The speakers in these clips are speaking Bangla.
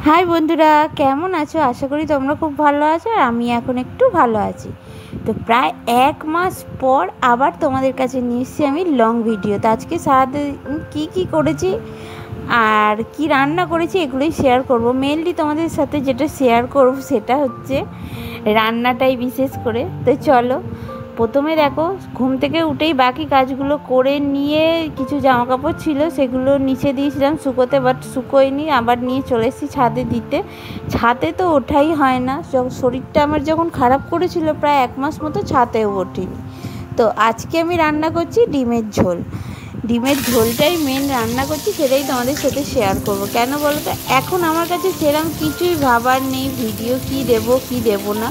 হাই বন্ধুরা, কেমন আছো? আশা করি তোমরা খুব ভালো আছো আর আমি এখন একটু ভালো আছি। তো প্রায় 1 মাস পর আবার তোমাদের কাছে নিয়ে এসেছি আমি লং ভিডিও। তো আজকে সারাদিন কী করেছি আর কি রান্না করেছি এগুলোই শেয়ার করব। মেনলি তোমাদের সাথে যেটা শেয়ার করব সেটা হচ্ছে রান্নাটাই বিশেষ করে। তো চলো, প্রথমে দেখো, ঘুম থেকে উঠেই বাকি কাজগুলো করে নিয়ে কিছু জামা কাপড় ছিল সেগুলো নিচে দিয়েছিলাম শুকোতে, বাট শুকোয়নি। আবার নিয়ে চলে এসেছি ছাদে দিতে। ছাদে তো ওঠাই হয় না, শরীরটা আমার যখন খারাপ করেছিল প্রায় 1 মাস মতো ছাদেও ওঠিনি। তো আজকে আমি রান্না করছি ডিমের ঝোল। ডিমের ঝোলটাই মেন রান্না করছি, সেটাই তোমাদের সাথে শেয়ার করব। কেন বলো তো, এখন আমার কাছে সেরকম কিছুই ভাবার নেই ভিডিও কি দেব কি দেব না।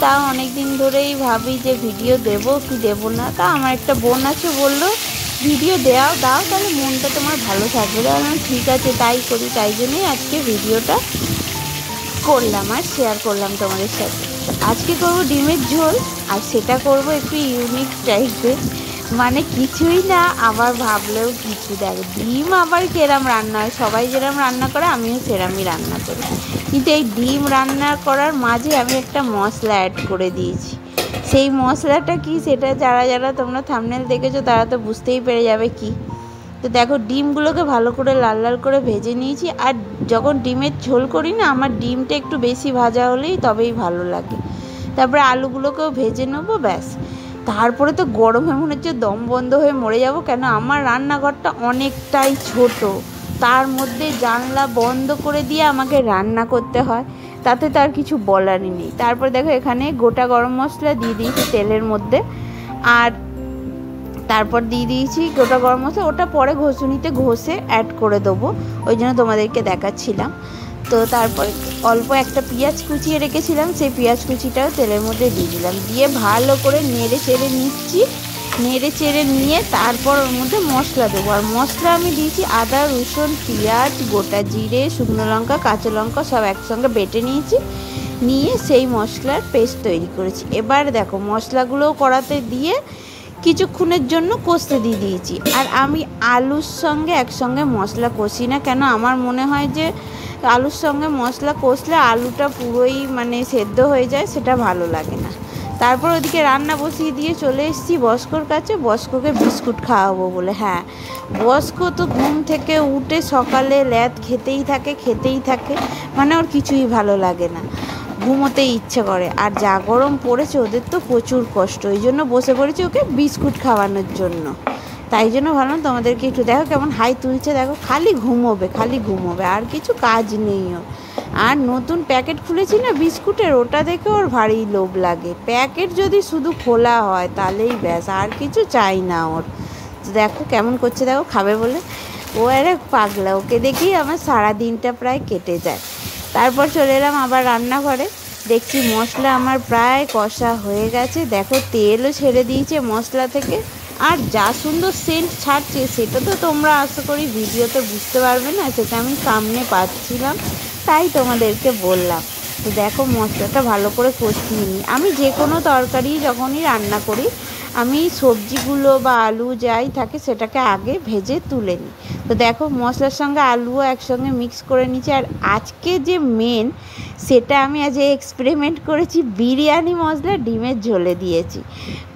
তাও অনেক দিন ধরেই ভাবি যে ভিডিও দেব কি দেব না। তা আমার একটা বোন আছে, বললো ভিডিও দাও তাহলে মনটা তোমার ভালো থাকবে। আমি ঠিক আছে তাই করি, তাই জন্যই আজকে ভিডিওটা করলাম আর শেয়ার করলাম তোমাদের সাথে। আজকে করব ডিমের ঝোল, আর সেটা করব একটু ইউনিক টাইপের, মানে কিছুই না আবার ভাবলেও কিছু। দেখ, ডিম আবার কেরাম রান্না হয়, সবাই যেরকম রান্না করে আমিও সেরমই রান্না করি, কিন্তু এই ডিম রান্না করার মাঝে আমি একটা মশলা অ্যাড করে দিয়েছি। সেই মশলাটা কি সেটা যারা যারা তোমরা থাম্বনেল দেখেছো তারা তো বুঝতেই পেরে যাবে কি। তো দেখো, ডিমগুলোকে ভালো করে লাল লাল করে ভেজে নিয়েছি। আর যখন ডিমের ঝোল করি না, আমার ডিমটা একটু বেশি ভাজা হলেই তবেই ভালো লাগে। তারপরে আলুগুলোকেও ভেজে নেবো, ব্যাস। তারপরে তো গরমে মনে হচ্ছে দম বন্ধ হয়ে মরে যাব, কেন আমার রান্নাঘরটা অনেকটাই ছোট, তার মধ্যে জানলা বন্ধ করে দিয়ে আমাকে রান্না করতে হয়, তাতে তার কিছু বলারই নেই। তারপর দেখো, এখানে গোটা গরম মশলা দিয়ে দিয়েছি তেলের মধ্যে, আর তারপর দিয়ে দিয়েছি গোটা গরম মশলা। ওটা পরে ঘষুনিতে ঘষে অ্যাড করে দেবো, ওই জন্য তোমাদেরকে দেখাচ্ছিলাম। তো তারপর অল্প একটা পেঁয়াজ কুচিয়ে রেখেছিলাম, সেই পেঁয়াজ কুচিটাও তেলের মধ্যে দিয়ে দিলাম, দিয়ে ভালো করে নেড়ে চেড়ে নিচ্ছি। নেড়ে চেড়ে নিয়ে তারপর ওর মধ্যে মশলা দেবো। আর মশলা আমি দিয়েছি আদা, রসুন, পেঁয়াজ, গোটা জিরে, শুকনো লঙ্কা, কাঁচা লঙ্কা সব একসঙ্গে বেটে নিয়েছি, নিয়ে সেই মশলার পেস্ট তৈরি করেছি। এবার দেখো, মশলাগুলোও কড়াতে দিয়ে কিছুক্ষণের জন্য কষতে দিয়ে দিয়েছি। আর আমি আলুর সঙ্গে একসঙ্গে মশলা কষি না, কেন আমার মনে হয় যে আলুর সঙ্গে মশলা কষলে আলুটা পুরোই মানে সেদ্ধ হয়ে যায়, সেটা ভালো লাগে না। তারপর ওদিকে রান্না বসিয়ে দিয়ে চলে এসেছি বস্কোর কাছে, বস্কোকে বিস্কুট খাওয়াবো বলে। হ্যাঁ, বস্কো তো ঘুম থেকে উঠে সকালে ল্যাদ খেতেই থাকে, মানে ওর কিছুই ভালো লাগে না, ঘুমোতেই ইচ্ছে করে। আর যা গরম পড়েছে ওদের তো প্রচুর কষ্ট, ওই জন্য বসে পড়েছি ওকে বিস্কুট খাওয়ানোর জন্য। তাই জন্য ভাবলাম তোমাদেরকে একটু দেখো কেমন হাই তুলছে, দেখো খালি ঘুমোবে আর কিছু কাজ নেই ওর। আর নতুন প্যাকেট খুলেছি না বিস্কুটের, ওটা দেখে ওর ভারী লোভ লাগে। প্যাকেট যদি শুধু খোলা হয় তাহলেই ব্যাস, আর কিছু চাই না ওর। দেখো কেমন করছে, দেখো খাবে বলে। ও আরে পাগলা, ওকে দেখেই আমার সারা দিনটা প্রায় কেটে যায়। তারপর চলে এলাম আবার রান্নাঘরে, দেখছি মশলা আমার প্রায় কষা হয়ে গেছে। দেখো তেলও ছেড়ে দিয়েছে মশলা থেকে, আর যা সুন্দর সেন্ট ছাড়ছে সেটা তো তোমরা আশা করি ভিডিওতে বুঝতে পারবে না, সেটা আমি সামনে পাচ্ছিলাম তাই তোমাদেরকে বললাম। তো দেখো, মশলাটা ভালো করে কষিয়ে নিই। আমি যে কোনো তরকারি যখনই রান্না করি, আমি সবজিগুলো বা আলু যাই থাকে সেটাকে আগে ভেজে তুলে নিই। তো দেখো, মশলার সঙ্গে আলুও একসঙ্গে মিক্স করে নিচ্ছি। আর আজকে যে মেন, সেটা আমি আজ এক্সপেরিমেন্ট করেছি, বিরিয়ানি মশলা ডিমের ঝোলে দিয়েছি।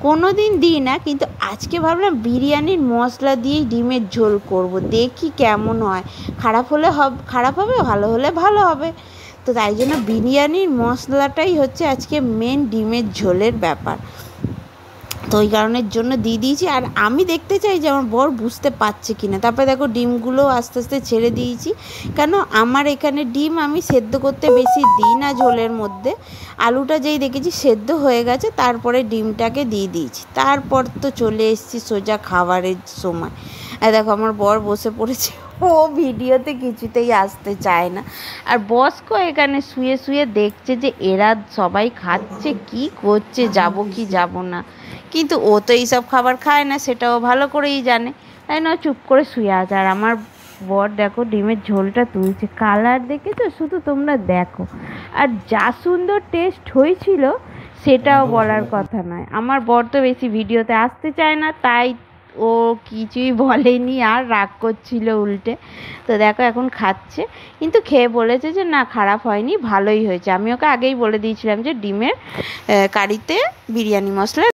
কোনো দিন দিই না, কিন্তু আজকে ভাবলাম বিরিয়ানির মশলা দিয়েই ডিমের ঝোল করব, দেখি কেমন হয়। খারাপ হবে, ভালো হলে ভালো হবে। তো তাই জন্য বিরিয়ানির মশলাটাই হচ্ছে আজকে মেন ডিমের ঝোলের ব্যাপার। তো ওই কারণের জন্য দিয়ে দিয়েছি। আর আমি দেখতে চাই যে আমার বর বুঝতে পারছে কি না। তারপরে দেখো, ডিমগুলো আস্তে আস্তে ছেড়ে দিয়েছি, কেন আমার এখানে ডিম আমি সেদ্ধ করতে বেশি দিই না ঝোলের মধ্যে। আলুটা যেই দেখেছি সেদ্ধ হয়ে গেছে, তারপরে ডিমটাকে দিয়ে দিয়েছি। তারপর তো চলে এসেছি সোজা খাবারের সময়। আর দেখো, আমার বর বসে পড়েছে, ও ভিডিওতে কিছুতেই আসতে চায় না। আর বস্কো এখানে শুয়ে শুয়ে দেখছে যে এরা সবাই খাচ্ছে, কি করছে, যাব কি যাব না। কিন্তু ও তো এইসব খাবার খায় না, সেটাও ভালো করেই জানে, তাই না চুপ করে শুয়ে আছে। আর আমার বর দেখো ডিমের ঝোলটা তুলছে, কালার দেখেছো শুধু তোমরা দেখো। আর যা সুন্দর টেস্ট হয়েছিল সেটাও বলার কথা নয়। আমার বর তো বেশি ভিডিওতে আসতে চায় না, তাই ও কিছুই বলেনি আর রাগ করছিল উল্টে। তো দেখো এখন খাচ্ছে, কিন্তু খেয়ে বলেছে যে না খারাপ হয়নি, ভালোই হয়েছে। আমি ওকে আগেই বলে দিয়েছিলাম যে ডিমের কারিতে বিরিয়ানি মশলা